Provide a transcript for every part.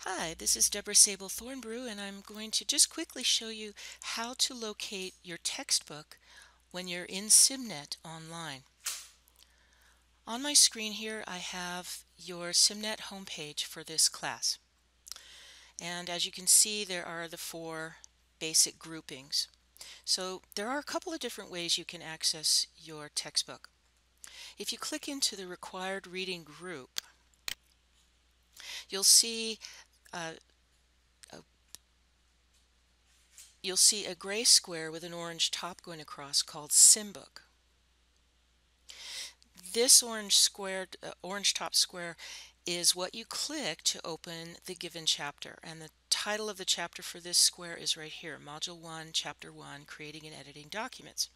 Hi, this is Deborah Sable Thornbrew, and I'm going to just quickly show you how to locate your textbook when you're in SIMnet online. On my screen here, I have your SIMnet homepage for this class. And as you can see, there are the four basic groupings. So there are a couple of different ways you can access your textbook. If you click into the required reading group, you'll see uh, a you'll see a gray square with an orange top going across called SimBook. This orange top square is what you click to open the given chapter, and the title of the chapter for this square is right here, Module 1, Chapter 1, Creating and Editing Documents.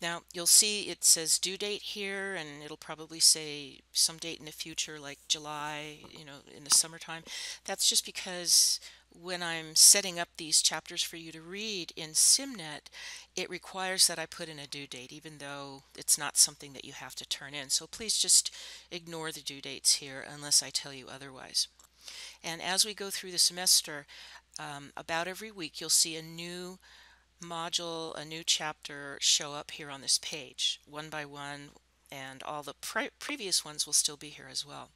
Now you'll see it says due date here, and it'll probably say some date in the future like July, in the summertime. That's just because when I'm setting up these chapters for you to read in SIMnet, it requires that I put in a due date, even though it's not something that you have to turn in. So please just ignore the due dates here unless I tell you otherwise. And as we go through the semester, about every week you'll see a new module, a new chapter show up here on this page, one by one, and all the previous ones will still be here as well.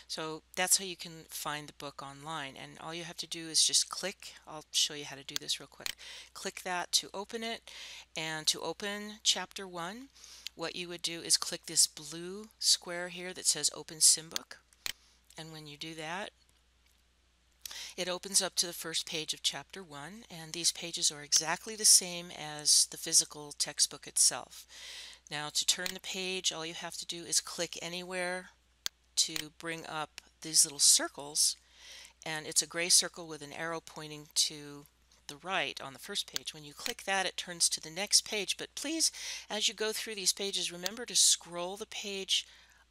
So that's how you can find the book online, and all you have to do is just click. I'll show you how to do this real quick. Click that to open it, and to open chapter 1, what you would do is click this blue square here that says Open SimBook, and when you do that, it opens up to the first page of chapter 1, and these pages are exactly the same as the physical textbook itself. Now, to turn the page, all you have to do is click anywhere to bring up these little circles, and it's a gray circle with an arrow pointing to the right on the first page. When you click that, it turns to the next page, but please, as you go through these pages, remember to scroll the page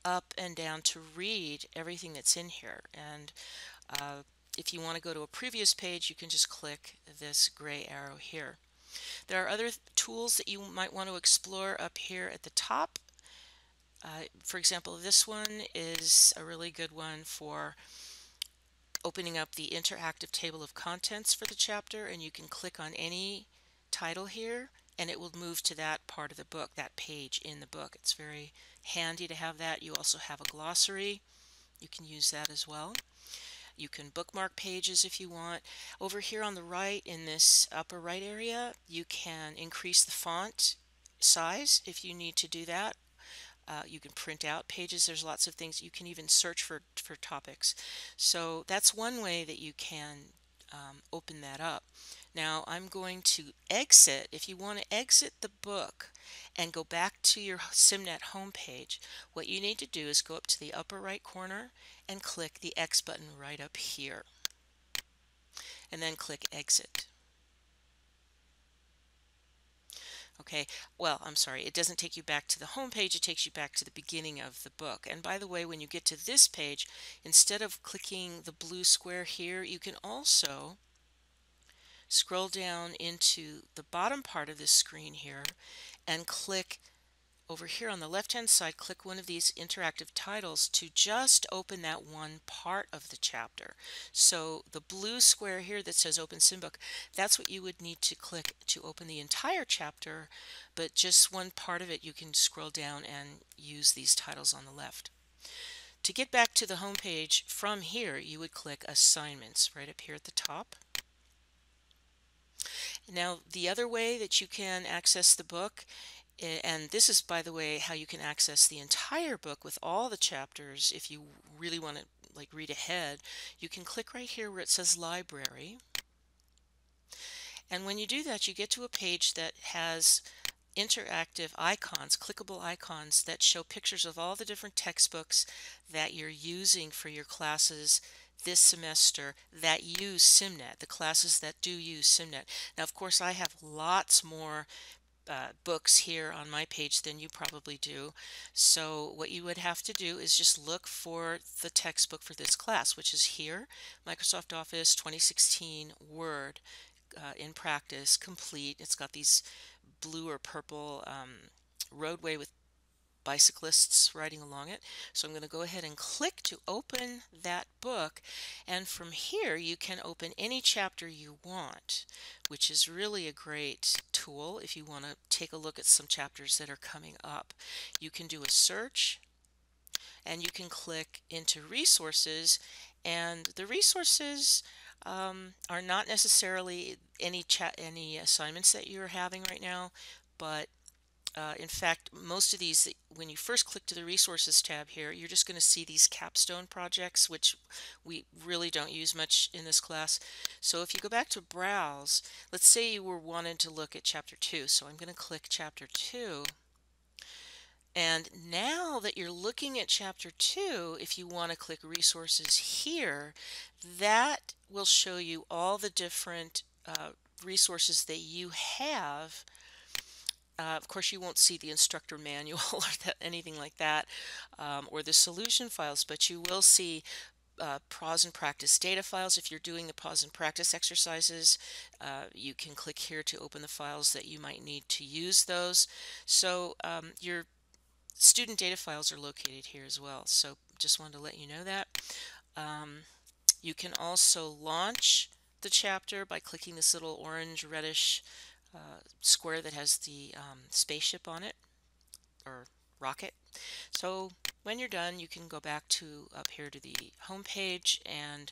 up and down to read everything that's in here. And if you want to go to a previous page, you can just click this gray arrow here. There are other tools that you might want to explore up here at the top. For example, this one is a really good one for opening up the interactive table of contents for the chapter, and you can click on any title here and it will move to that part of the book, that page in the book. It's very handy to have that. You also have a glossary. You can use that as well. You can bookmark pages if you want. Over here on the right in this upper right area, you can increase the font size if you need to do that. You can print out pages. There's lots of things. You can even search for topics. So that's one way that you can open that up. Now I'm going to exit. If you want to exit the book and go back to your SIMnet homepage, what you need to do is go up to the upper right corner and click the X button right up here, and then click Exit. Okay, well, I'm sorry, it doesn't take you back to the home page, it takes you back to the beginning of the book. And by the way, when you get to this page, instead of clicking the blue square here, you can also scroll down into the bottom part of this screen here and click over here on the left hand side, click one of these interactive titles to just open that one part of the chapter. So the blue square here that says Open SimBook, that's what you would need to click to open the entire chapter, but just one part of it you can scroll down and use these titles on the left. To get back to the home page from here, you would click Assignments right up here at the top. Now the other way that you can access the book, and this is, by the way, how you can access the entire book with all the chapters. If you really want to read ahead, you can click right here where it says Library. And when you do that, you get to a page that has interactive icons, clickable icons that show pictures of all the different textbooks that you're using for your classes this semester that use SIMnet, the classes that do use SIMnet. Now, of course, I have lots more books here on my page than you probably do. So what you would have to do is just look for the textbook for this class, which is here, Microsoft Office 2016 Word in Practice Complete. It's got these blue or purple roadway with bicyclists riding along it. So I'm going to go ahead and click to open that book, and from here you can open any chapter you want, which is really a great tool if you want to take a look at some chapters that are coming up. You can do a search and you can click into resources, and the resources are not necessarily any assignments that you're having right now, but in fact, most of these, when you first click to the resources tab here, you're just going to see these capstone projects, which we really don't use much in this class. So if you go back to browse, let's say you were wanting to look at chapter 2. So I'm going to click chapter 2. And now that you're looking at chapter 2, if you want to click resources here, that will show you all the different resources that you have. Of course, you won't see the instructor manual or anything like that, or the solution files, but you will see pause and practice data files. If you're doing the pause and practice exercises, you can click here to open the files that you might need to use those. So your student data files are located here as well. So just wanted to let you know that. You can also launch the chapter by clicking this little orange reddish square that has the spaceship on it, or rocket. So when you're done, you can go back to up here to the home page, and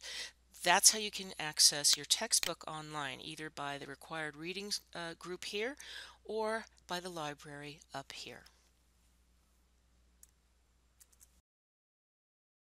that's how you can access your textbook online, either by the required reading group here or by the library up here.